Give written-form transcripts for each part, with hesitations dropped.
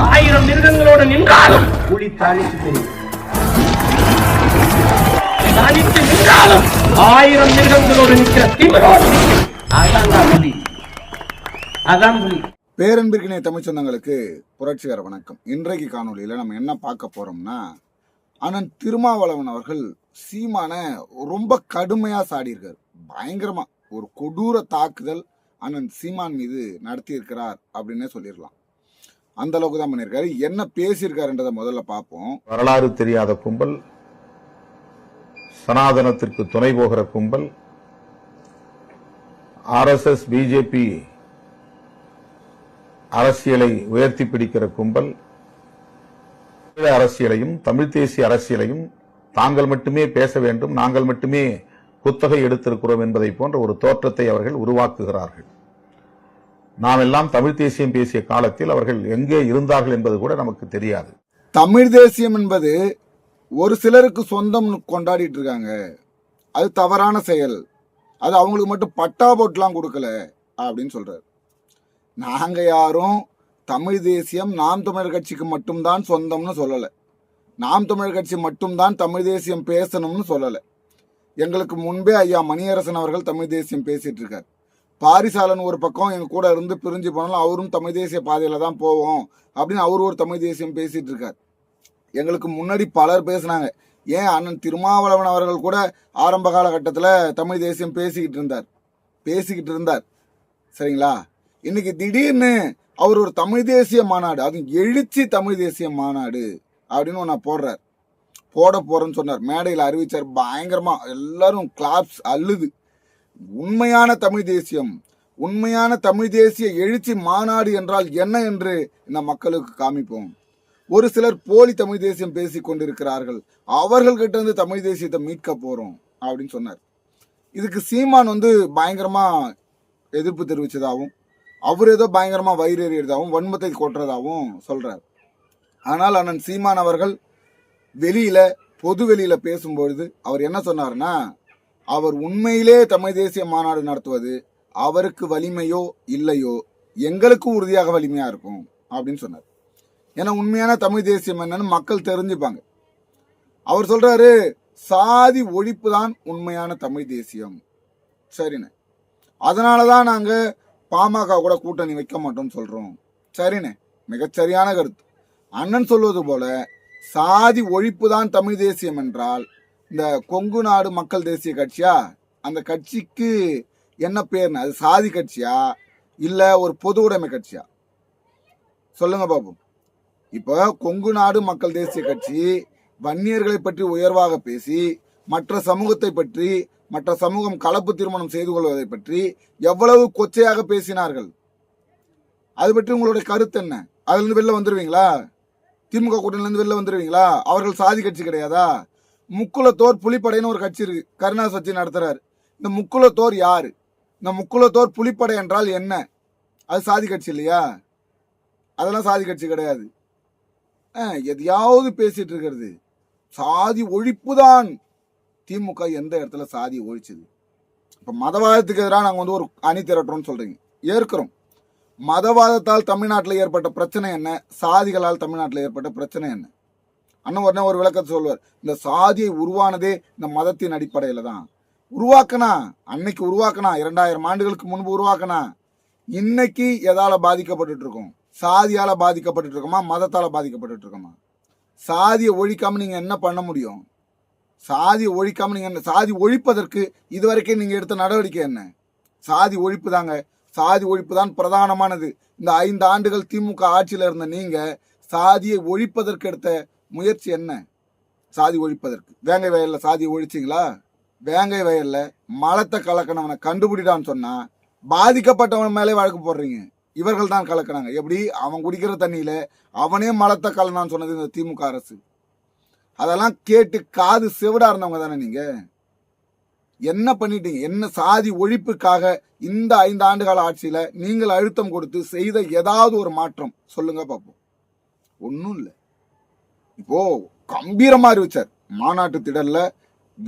1000 மிருகங்களோடு நின்றாலும் புலி தனித்து தெரியும். தனித்து நின்றாலும் 1000 மிருகங்களோடு நிற்கிற திமிரோடு அதான் புலி. அதான் புலி. பேரன்பிற்கினை தமிழ் சொந்தங்களுக்கு புரட்சிகர வணக்கம். இன்றைக்கு காணொலியில நம்ம என்ன பார்க்க போறோம்னா, அண்ணன் திருமாவளவன் அவர்கள் சீமான ரொம்ப கடுமையா சாடியிருக்காரு. பயங்கரமா ஒரு கொடூர தாக்குதல் அண்ணன் சீமான் மீது நடத்தி இருக்கிறார் அப்படின்னே சொல்லிடலாம். அந்த அளவுக்கு தான் பண்ணியிருக்காரு. என்ன பேசியிருக்காருன்றதை முதல்ல பார்ப்போம். வரலாறு தெரியாத கும்பல், சனாதனத்திற்கு துணை போகிற கும்பல், ஆர்எஸ்எஸ் பிஜேபி அரசியலை உயர்த்தி பிடிக்கிற கும்பல், அரசியலையும் தமிழ் தேசிய அரசியலையும் தாங்கள் மட்டுமே பேச வேண்டும், நாங்கள் மட்டுமே குத்தகை எடுத்திருக்கிறோம் என்பதை போன்ற ஒரு தோற்றத்தை அவர்கள் உருவாக்குகிறார்கள். நாம் எல்லாம் தமிழ் தேசியம் பேசிய காலத்தில் அவர்கள் எங்கே இருந்தார்கள் என்பது கூட நமக்கு தெரியாது. தமிழ் தேசியம் என்பது ஒரு சிலருக்கு சொந்தம் கொண்டாடிட்டு இருக்காங்க. அது தவறான செயல். அது அவங்களுக்கு மட்டும் பட்டா போட்டுலாம் கொடுக்கல அப்படின்னு சொல்றாரு. நாங்க யாரும் தமிழ் தேசியம் நாம் தமிழர் கட்சிக்கு மட்டும்தான் சொந்தம்னு சொல்லலை. நாம் தமிழர் கட்சி மட்டும்தான் தமிழ் தேசியம் பேசணும்னு சொல்லலை. எங்களுக்கு முன்பே ஐயா மணியரசன் அவர்கள் தமிழ் தேசியம் பேசிட்டு இருக்காரு. பாரிசாலன் ஒரு பக்கம் எங்க கூட இருந்து பிரிஞ்சு போனாலும் அவரும் தமிழ் தேசிய பாதையில தான் போவோம் அப்படின்னு அவரு ஒரு தமிழ் தேசியம் பேசிட்டு இருக்காரு. எங்களுக்கு முன்னாடி பலர் பேசினாங்க. ஏன் அண்ணன் திருமாவளவன் அவர்கள் கூட ஆரம்ப காலகட்டத்தில் தமிழ் தேசியம் பேசிக்கிட்டு இருந்தார். சரிங்களா? இன்னைக்கு திடீர்னு அவர் ஒரு தமிழ் தேசிய மாநாடு, அதுவும் எழுச்சி தமிழ் தேசிய மாநாடு அப்படின்னு ஒன்று போட போறேன்னு சொன்னார். மேடையில் அறிவிச்சார். பயங்கரமா எல்லாரும் கிளாப்ஸ் அள்ளுது. உண்மையான தமிழ் தேசியம், உண்மையான தமிழ் தேசிய எழுச்சி மாநாடு என்றால் என்ன என்று இந்த மக்களுக்கு காமிப்போம். ஒரு சிலர் போலி தமிழ் தேசியம் பேசிக் கொண்டிருக்கிறார்கள், அவர்கள் கிட்ட இருந்து தமிழ் தேசியத்தை மீட்க போறோம் அப்படின்னு சொன்னார். இதுக்கு சீமான் பயங்கரமா எதிர்ப்பு தெரிவிச்சதாகவும், அவர் ஏதோ பயங்கரமா வயிறேறியதாகவும் வன்மத்தை கொட்டுறதாகவும் சொல்றார். ஆனால் அண்ணன் சீமான் அவர்கள் பொது வெளியில பேசும்பொழுது அவர் என்ன சொன்னார்னா, அவர் உண்மையிலே தமிழ் தேசிய மாநாடு நடத்துவது அவருக்கு வலிமையோ இல்லையோ எங்களுக்கு உறுதியாக வலிமையா இருக்கும் அப்படின்னு சொன்னார். ஏன்னா உண்மையான தமிழ் தேசியம் என்னன்னு மக்கள் தெரிஞ்சுப்பாங்க. அவர் சொல்றாரு, சாதி ஒழிப்பு தான் உண்மையான தமிழ் தேசியம். சரிண்ணே, அதனாலதான் நாங்க பாமக கூட கூட்டணி வைக்க மாட்டோம்னு சொல்றோம். சரிண்ணே, மிகச்சரியான கருத்து. அண்ணன் சொல்வது போல சாதி ஒழிப்பு தான் தமிழ் தேசியம் என்றால் இந்த கொங்கு நாடு மக்கள் தேசிய கட்சியா, அந்த கட்சிக்கு என்ன பேர்னு, அது சாதி கட்சியா இல்ல ஒரு பொது உடைமை கட்சியா சொல்லுங்க பாப்போம். இப்போ கொங்கு நாடு மக்கள் தேசிய கட்சி வன்னியர்களை பற்றி உயர்வாக பேசி மற்ற சமூகத்தை பற்றி, மற்ற சமூகம் கலப்பு திருமணம் செய்து கொள்வதை பற்றி எவ்வளவு கொச்சையாக பேசினார்கள். அது பற்றி உங்களுடைய கருத்து என்ன? அதுல இருந்து வெளில வந்துருவீங்களா? திமுக கூட்டணியிலிருந்து வெளில வந்துருவீங்களா? அவர்கள் சாதி கட்சி கிடையாதா? முக்குலத்தோர் புலிப்படைன்னு ஒரு கட்சி இருக்கு, கருணாஸ் வச்சு நடத்துறாரு. இந்த முக்குலத்தோர் யாரு? இந்த முக்குலத்தோர் புலிப்படை என்றால் என்ன? அது சாதி கட்சி இல்லையா? அதெல்லாம் சாதி கட்சி கிடையாது. எதையாவது பேசிட்டு இருக்கிறது. சாதி ஒழிப்பு தான். திமுக எந்த இடத்துல சாதி ஒழிச்சது? இப்ப மதவாதத்துக்கு எதிராக நாங்க ஒரு அணி திரட்டுறோம்னு சொல்றீங்க, ஏற்கிறோம். மதவாதத்தால் தமிழ்நாட்டில் ஏற்பட்ட பிரச்சனை என்ன? சாதிகளால் தமிழ்நாட்டில் ஏற்பட்ட பிரச்சனை என்ன? அண்ணன் உடனே ஒரு விளக்கத்தை சொல்வார். இந்த சாதியை உருவானதே இந்த மதத்தின் அடிப்படையில தான். அன்னைக்கு உருவாக்கினா 2000 ஆண்டுகளுக்கு முன்பு உருவாக்கினா. இன்னைக்கு எதால பாதிக்கப்பட்டு இருக்கோம்? சாதியால பாதிக்கப்பட்டு இருக்கோமா, மதத்தால பாதிக்கப்பட்டு இருக்கோமா? சாதியை ஒழிக்காம நீங்க என்ன பண்ண முடியும்? சாதியை ஒழிக்காம நீங்க என்ன? சாதி ஒழிப்பதற்கு இதுவரைக்கும் நீங்க எடுத்த நடவடிக்கை என்ன? சாதி ஒழிப்பு தாங்க. சாதி ஒழிப்பு தான் பிரதானமானது. இந்த 5 ஆண்டுகள் திமுக ஆட்சியில இருந்த நீங்க சாதியை ஒழிப்பதற்கு எடுத்த முயற்சி என்ன? சாதி ஒழிப்பதற்கு வேங்கை வயல்ல சாதியை ஒழிச்சிங்களா? வேங்கை வயல்ல மலத்தை கலக்கணவனை கண்டுபிடிடான்னு சொன்னா பாதிக்கப்பட்டவன் மேலே வழக்கு போடுறீங்க. இவர்கள் தான் கலக்கினாங்க. எப்படி? அவன் குடிக்கிற தண்ணியில அவனே மலத்தை கலனான்னு சொன்னது இந்த திமுக அரசு. அதெல்லாம் கேட்டு காது செவிடா இருந்தவங்க தானே நீங்க. என்ன பண்ணிட்டீங்க? என்ன சாதி ஒழிப்புக்காக இந்த 5 ஆண்டுகால ஆட்சியில நீங்கள் அழுத்தம் கொடுத்து செய்த ஏதாவது ஒரு மாற்றம் சொல்லுங்க பார்ப்போம். ஒன்னும் இல்லை. இப்போ கம்பீரமா அறிவிச்சார். மாநாட்டு திடல்ல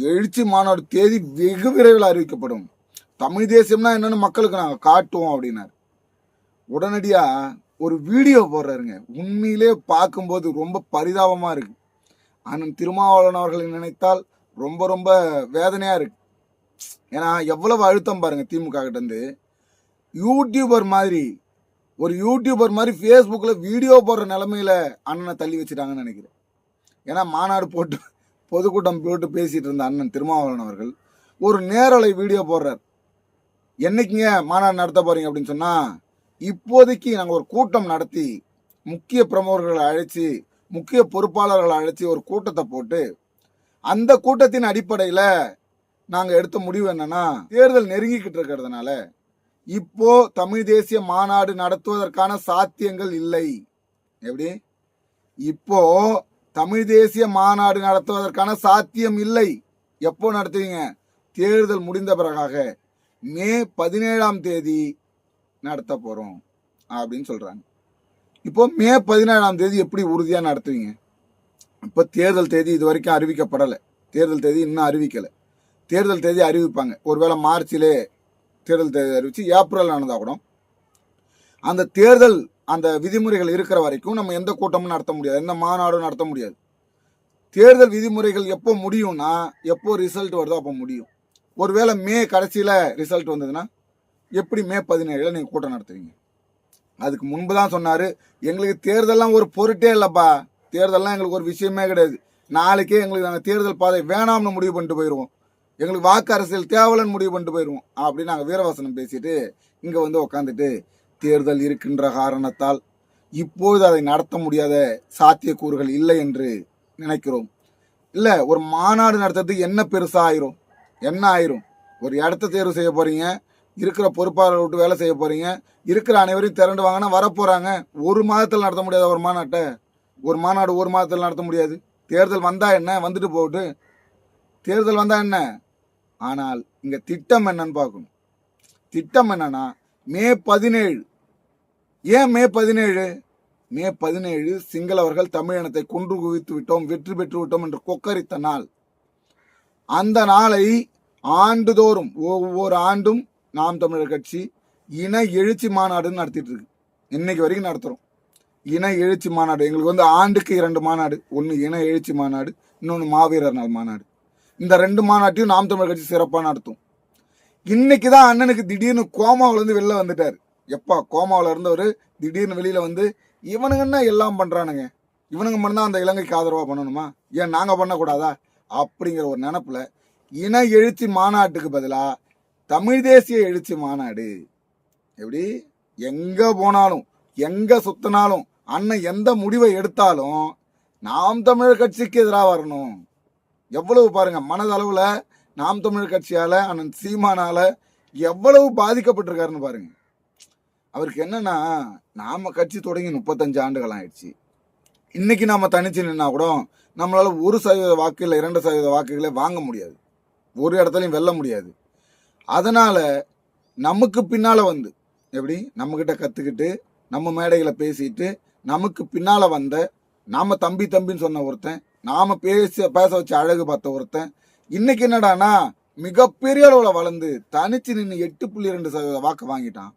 எழுச்சி மாநாடு தேதி வெகு விரைவில் அறிவிக்கப்படும். தமிழ் தேசியம்னா என்னன்னு மக்களுக்கு நாங்க காட்டுவோம் அப்படின்னாரு. உடனடியா ஒரு வீடியோ போடுறாருங்க. உண்மையிலே பார்க்கும்போது ரொம்ப பரிதாபமா இருக்கு. அண்ணன் திருமாவளவன் அவர்களை நினைத்தால் ரொம்ப ரொம்ப வேதனையா இருக்கு. ஏன்னா எவ்வளவு அழுத்தம் பாருங்க திமுக கிட்ட இருந்து. யூடியூபர் மாதிரி ஃபேஸ்புக்ல வீடியோ போடுற நிலைமையில அண்ணனை தள்ளி வச்சுட்டாங்கன்னு நினைக்கிறேன். ஏன்னா மாநாடு போட்டு பொதுக்கூட்டம் போட்டு பேசிட்டு இருந்த அண்ணன் திருமாவளவன் அவர்கள் ஒரு நேரலை வீடியோ போடுறார். என்னைக்குங்க மாநாடு நடத்த போறீங்க அப்படின்னு சொன்னா, இப்போதைக்கு நாங்கள் ஒரு கூட்டம் நடத்தி முக்கிய பிரமுகர்களை அழைச்சி முக்கிய பொறுப்பாளர்களை அழைச்சி ஒரு கூட்டத்தை போட்டு அந்த கூட்டத்தின் அடிப்படையில நாங்க எடுத்த முடிவு என்னன்னா, தேர்தல் நெருங்கிக்கிட்டு இருக்கிறதுனால இப்போ தமிழ் தேசிய மாநாடு நடத்துவதற்கான சாத்தியங்கள் இல்லை. எப்படி? இப்போ தமிழ் தேசிய மாநாடு நடத்துவதற்கான சாத்தியம் இல்லை. எப்போ நடத்துவீங்க? தேர்தல் முடிந்த பிறகாக மே 17ஆம் தேதி நடத்த போறோம் அப்படின்னு சொல்றாங்க. இப்போ மே 17ஆம் தேதி எப்படி உறுதியா நடத்துவீங்க? இப்போ தேர்தல் தேதி இது வரைக்கும் அறிவிக்கப்படலை. தேர்தல் தேதி இன்னும் அறிவிக்கலை. தேர்தல் தேதி அறிவிப்பாங்க. ஒருவேளை மார்ச்சிலே தேர்தல் தேதி அறிவிச்சு ஏப்ரல் ஆனதா கூட அந்த தேர்தல் அந்த விதிமுறைகள் இருக்கிற வரைக்கும் நம்ம எந்த கூட்டமும் நடத்த முடியாது, எந்த மாநாடும் நடத்த முடியாது. தேர்தல் விதிமுறைகள் எப்போ முடியும்னா, எப்போ ரிசல்ட் வருதோ அப்போ முடியும். ஒருவேளை மே கடைசியில் ரிசல்ட் வந்ததுன்னா எப்படி மே 17 நீங்கள் கூட்டம் நடத்துவீங்க? அதுக்கு முன்பு தான் சொன்னார், எங்களுக்கு தேர்தல்லாம் ஒரு பொருட்டே இல்லைப்பா, தேர்தல்லாம் எங்களுக்கு ஒரு விஷயமே கிடையாது, நாளைக்கே எங்களுக்கு நாங்கள் தேர்தல் பாதை வேணாம்னு முடிவு பண்ணிட்டு போயிடுவோம், எங்களுக்கு வாக்கு அரசியல் தேவலன்னு முடிவு பண்ணிட்டு போயிடுவோம் அப்படின்னு நாங்கள் வீரவசனம் பேசிட்டு இங்கே வந்து உக்காந்துட்டு தேர்தல் இருக்கின்ற காரணத்தால் இப்போது அதை நடத்த முடியாத சாத்தியக்கூறுகள் இல்லை என்று நினைக்கிறோம். இல்லை, ஒரு மாநாடு நடத்துறதுக்கு என்ன பெருசாக ஆயிரும்? என்ன ஆயிரும்? ஒரு இடத்த தேர்வு செய்ய போறீங்க, இருக்கிற பொறுப்பாளர்கள் விட்டு வேலை செய்ய போறீங்க, இருக்கிற அனைவரையும் திரண்டு வாங்கினா வரப்போறாங்க. ஒரு மாதத்தில் நடத்த முடியாது ஒரு மாநாட்டை. ஒரு மாநாடு ஒரு மாதத்தில் நடத்த முடியாது. தேர்தல் வந்தா என்ன, வந்துட்டு போகுது, தேர்தல் வந்தா என்ன. ஆனால் இங்க திட்டம் என்னன்னு பார்க்கணும். திட்டம் என்னன்னா மே 17. ஏன் மே 17? மே 17 சிங்களவர்கள் தமிழினத்தை கொன்று குவித்து விட்டோம், வெற்றி பெற்று விட்டோம் என்று கொக்கரித்த நாள். அந்த நாளை ஆண்டுதோறும் ஒவ்வொரு ஆண்டும் நாம் தமிழர் கட்சி இன எழுச்சி மாநாடுன்னு நடத்திட்டு இருக்கு. இன்னைக்கு வரைக்கும் நடத்துறோம் இன எழுச்சி மாநாடு. எங்களுக்கு வந்து ஆண்டுக்கு 2 மாநாடு, ஒன்று இன எழுச்சி மாநாடு, இன்னொன்று மாவீரர் நாள் மாநாடு. இந்த 2 மாநாட்டையும் நாம் தமிழர் கட்சி சிறப்பாக நடத்தும். இன்னைக்கு தான் அண்ணனுக்கு திடீர்னு கோமாவில இருந்து வெளில வந்துட்டார். எப்பா கோமாவில் இருந்தவர் திடீர்னு வெளியில வந்து இவனுங்கன்னா எல்லாம் பண்றானுங்க, இவனுங்க மட்டும்தான் அந்த இலங்கைக்கு ஆதரவா பண்ணணுமா, ஏன் நாங்க பண்ணக்கூடாதா அப்படிங்கிற ஒரு நினப்புல இன எழுச்சி மாநாட்டுக்கு பதிலா தமிழ் தேசிய எழுச்சி மாநாடு. எப்படி? எங்க போனாலும் எங்க சுத்தினாலும் அண்ணன் எந்த முடிவை எடுத்தாலும் நாம் தமிழர் கட்சிக்கு எதிராக வரணும். எவ்வளவு பாருங்க மனதளவுல நாம் தமிழர் கட்சியால அண்ணன் சீமானால எவ்வளவு பாதிக்கப்பட்டிருக்காருன்னு பாருங்க. அவருக்கு என்னன்னா, நாம கட்சி தொடங்கி 35 ஆண்டுகள் ஆயிடுச்சு. இன்னைக்கு நாம தனிச்சு நின்னா கூட நம்மளால 1% வாக்கு இல்லை 2% வாக்குகளை வாங்க முடியாது, ஒரு இடத்துலையும் வெல்ல முடியாது. அதனால நமக்கு பின்னால வந்து எப்படி நம்ம கிட்ட கத்துக்கிட்டு நம்ம மேடைகளை பேசிட்டு நமக்கு பின்னால வந்த, நாம தம்பி தம்பின்னு சொன்ன ஒருத்தன், நாம பேச வச்ச அழகு பார்த்த ஒருத்தன் இன்னைக்கு என்னடானா மிகப்பெரிய அளவுல வளர்ந்து தனிச்சு நின்று 8.2% வாக்கு வாங்கிட்டான்.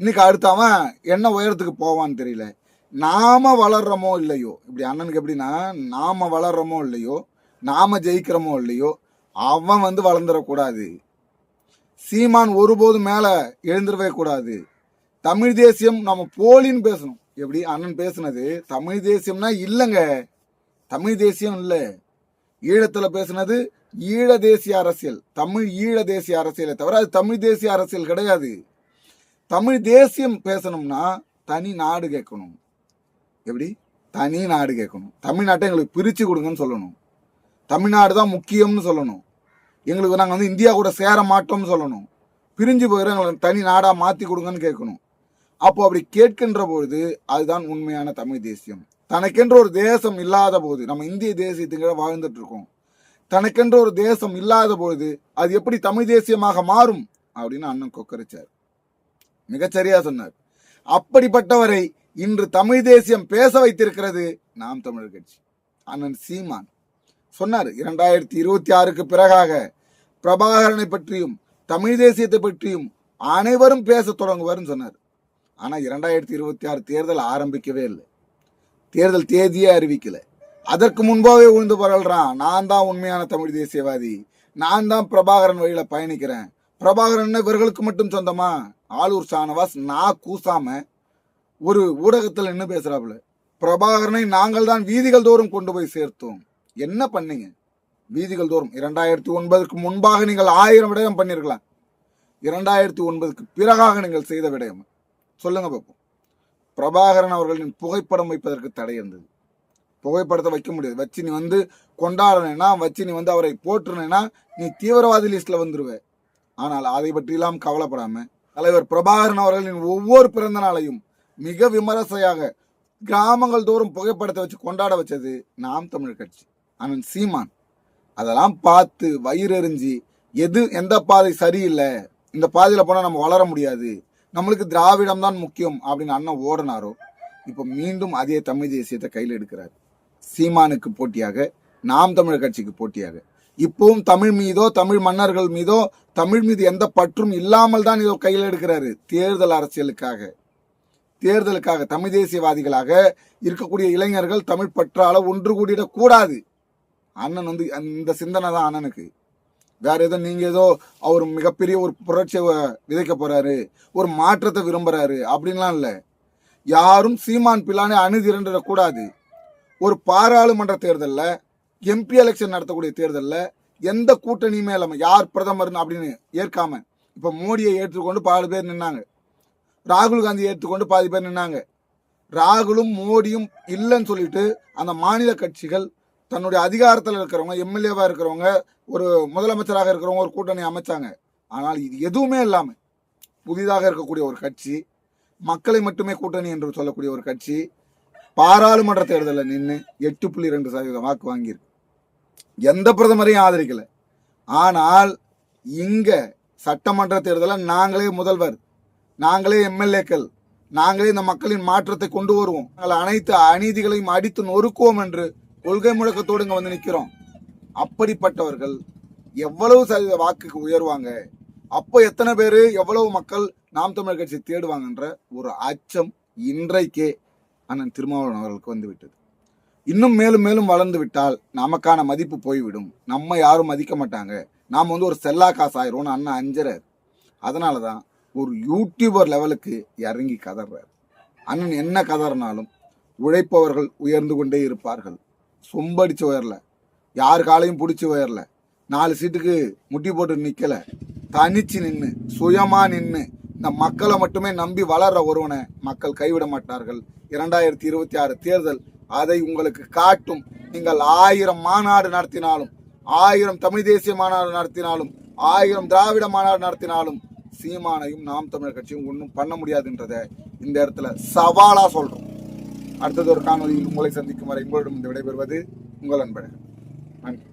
இன்னைக்கு அடுத்து அவன் என்ன உயரத்துக்கு போவான்னு தெரியல. நாம வளர்றோமோ இல்லையோ, இப்படி அண்ணனுக்கு எப்படின்னா, நாம வளர்றோமோ இல்லையோ, நாம ஜெயிக்கிறோமோ இல்லையோ, அவன் வந்து வளர்ந்துடக்கூடாது. சீமான் ஒருபோதும் மேல எழுந்திரவே கூடாது. தமிழ் தேசியம் நம்ம போலின்னு பேசணும். எப்படி அண்ணன் பேசுனது தமிழ் தேசியம்னா இல்லைங்க, தமிழ் தேசியம் இல்லை. ஈழத்துல பேசுனது ஈழ தேசிய அரசியல், தமிழ் ஈழ தேசிய அரசியலை தவிர அது தமிழ் தேசிய அரசியல் கிடையாது. தமிழ் தேசியம் பேசணும்னா தனி நாடு கேட்கணும். எப்படி? தனி நாடு கேட்கணும். தமிழ்நாட்டை எங்களுக்கு பிரிச்சு கொடுங்கன்னு சொல்லணும். தமிழ்நாடு தான் முக்கியம்னு சொல்லணும். எங்களுக்கு நாங்கள் வந்து இந்தியா கூட சேர மாட்டோம்னு சொல்லணும். பிரிஞ்சு போயிடும், எங்களுக்கு தனி நாடா மாற்றி கொடுங்கன்னு கேட்கணும். அப்போ அப்படி கேட்கின்ற பொழுது அதுதான் உண்மையான தமிழ் தேசியம். தனக்கென்ற ஒரு தேசம் இல்லாத போது, நம்ம இந்திய தேசியத்துக்கு வாழ்ந்துட்டு இருக்கோம், தனக்கென்ற ஒரு தேசம் இல்லாத பொழுது அது எப்படி தமிழ் தேசியமாக மாறும் அப்படின்னு அண்ணன் கொக்கரிச்சார். மிகச்சரியா சொன்னார். அப்படிப்பட்டவரை இன்று தமிழ் தேசியம் பேச வைத்திருக்கிறது நாம் தமிழர் கட்சி. அண்ணன் சீமான் சொன்னார், 2026க்கு பிறகாக பிரபாகரனை பற்றியும் தமிழ் தேசியத்தை பற்றியும் அனைவரும் பேச தொடங்குவார்னு சொன்னார். ஆனா 2026 தேர்தல் ஆரம்பிக்கவே இல்லை. தேர்தல் தேதியே அறிவிக்கல. அதற்கு முன்பாவே உழுந்து பரல்றான், நான் தான் உண்மையான தமிழ் தேசியவாதி, நான் தான் பிரபாகரன் வழியில பயணிக்கிறேன். பிரபாகரன் இவர்களுக்கு மட்டும் சொந்தமா? ஆளூர் ஷானவாஸ் நான் கூசாம ஒரு ஊடகத்தில் என்ன பேசுறாப்புல, பிரபாகரனை நாங்கள் தான் வீதிகள் தோறும் கொண்டு போய் சேர்த்தோம். என்ன பண்ணீங்க வீதிகள் தோறும்? 2009க்கு முன்பாக நீங்கள் 1000 விடயம் பண்ணிருக்கலாம். 2009க்கு பிறகாக நீங்கள் செய்த விடயம் சொல்லுங்க பார்ப்போம். பிரபாகரன் அவர்களின் புகைப்படம் வைப்பதற்கு தடை இருந்தது. புகைப்படத்தை வைக்க முடியாது. வச்சு நீ வந்து கொண்டாடுனா, வச்சு நீ வந்து அவரை போற்றுனா நீ தீவிரவாதி லிஸ்ட்ல வந்துருவ. ஆனால் அதை பற்றியெல்லாம் கவலைப்படாம தலைவர் பிரபாகரன் அவர்களின் ஒவ்வொரு பிறந்த நாளையும் மிக விமர்சையாக கிராமங்கள் தோறும் புகைப்படத்தை வச்சு கொண்டாட வச்சது நாம் தமிழர் கட்சி, அண்ணன் சீமான். அதெல்லாம் பார்த்து வயிறெறிஞ்சி எந்த பாதை சரியில்லை, இந்த பாதையில போனா நம்ம வளர முடியாது, நம்மளுக்கு திராவிடம் தான் முக்கியம் அப்படின்னு அண்ணன் ஓடினாரோ, இப்ப மீண்டும் அதே தமிழ் தேசியத்தை கையில் எடுக்கிறார். சீமானுக்கு போட்டியாக, நாம் தமிழர் கட்சிக்கு போட்டியாக. இப்பவும் தமிழ் மீதோ தமிழ் மன்னர்கள் மீதோ தமிழ் மீது எந்த பற்றும் இல்லாமல் தான் இதோ கையில் எடுக்கிறாரு. தேர்தல் தேர்தலுக்காக தமிழ் தேசியவாதிகளாக இருக்கக்கூடிய இளைஞர்கள் தமிழ் பற்றால ஒன்று கூடிடக் கூடாது. அண்ணன் வந்து இந்த சிந்தனை தான் அண்ணனுக்கு. வேற ஏதோ நீங்க ஏதோ அவர் மிகப்பெரிய ஒரு புரட்சியை விதைக்க போறாரு, ஒரு மாற்றத்தை விரும்புறாரு அப்படின்லாம் இல்லை. யாரும் சீமான் பிள்ளானே அணிதிரண்டக்கூடாது. ஒரு பாராளுமன்ற தேர்தலில், எம்பி எலெக்ஷன் நடத்தக்கூடிய தேர்தலில் எந்த கூட்டணியுமே இல்லாம யார் பிரதமர் அப்படின்னு ஏற்காம இப்ப மோடியை ஏற்றுக்கொண்டு பாதி பேர் நின்னாங்க, ராகுல் காந்தியை ஏற்றுக்கொண்டு பாதி பேர் நின்னாங்க. ராகுலும் மோடியும் இல்லைன்னு சொல்லிட்டு அந்த மாநில கட்சிகள் தன்னுடைய அதிகாரத்தில் இருக்கிறவங்க, எம்எல்ஏவா இருக்கிறவங்க, ஒரு முதலமைச்சராக இருக்கிறவங்க ஒரு கூட்டணி அமைச்சாங்க. ஆனால் இது எதுவுமே இல்லாம புதிதாக இருக்கக்கூடிய ஒரு கட்சி, மக்களை மட்டுமே கூட்டணி என்று சொல்லக்கூடிய ஒரு கட்சி பாராளுமன்ற தேர்தலில் நின்று 8.2% வாக்கு வாங்கியிருக்கு. எந்த பிரதமரையும் ஆதரிக்கல. ஆனால் இங்க சட்டமன்ற தேர்தலில் நாங்களே முதல்வர், நாங்களே எம்எல்ஏக்கள், நாங்களே இந்த மக்களின் மாற்றத்தை கொண்டு வருவோம், நாங்கள் அனைத்து அநீதிகளையும் அடித்து நொறுக்குவோம் என்று கொள்கை முழக்கத்தோடு இங்க வந்து நிற்கிறோம். அப்படிப்பட்டவர்கள் எவ்வளவு சதவீத வாக்குக்கு உயர்வாங்க, அப்போ எத்தனை பேரு எவ்வளவு மக்கள் நாம் தமிழர் கட்சி தேடுவாங்கன்ற ஒரு அச்சம் இன்றைக்கே அண்ணன் திருமாவளவன் அவர்களுக்கு வந்து விட்டது. இன்னும் மேலும் மேலும் வளர்ந்து விட்டால் நமக்கான மதிப்பு போய்விடும், நம்ம யாரும் மதிக்க மாட்டாங்க, நாம் வந்து ஒரு செல்லா காசு ஆயிரும் அண்ணன் அஞ்சறார். அதனாலதான் ஒரு யூடியூபர் லெவலுக்கு இறங்கி கதறார். அண்ணன் என்ன கதறினாலும் உழைப்பவர்கள் உயர்ந்து கொண்டே இருப்பார்கள். சொம்படிச்சு உயரல, யார் காலையும் பிடிச்சி உயரல, 4 சீட்டுக்கு முட்டி போட்டு நிக்கல, தனிச்சு நின்று சுயமா நின்று இந்த மக்களை மட்டுமே நம்பி வளர்ற ஒருவனை மக்கள் கைவிட மாட்டார்கள். 2026 தேர்தல் அதை உங்களுக்கு காட்டும். நீங்கள் 1000 மாநாடு நடத்தினாலும், 1000 தமிழ் தேசிய மாநாடு நடத்தினாலும், 1000 திராவிட மாநாடு நடத்தினாலும் சீமானையும் நாம் தமிழர் கட்சியும் ஒன்றும் பண்ண முடியாதுன்றதை இந்த இடத்துல சவாலா சொல்றோம். அடுத்தது ஒரு காணொலியில் உங்களை சந்திக்கும் வரை உங்களிடம் விடைபெறுவது உங்கள் அன்பழகன். நன்றி.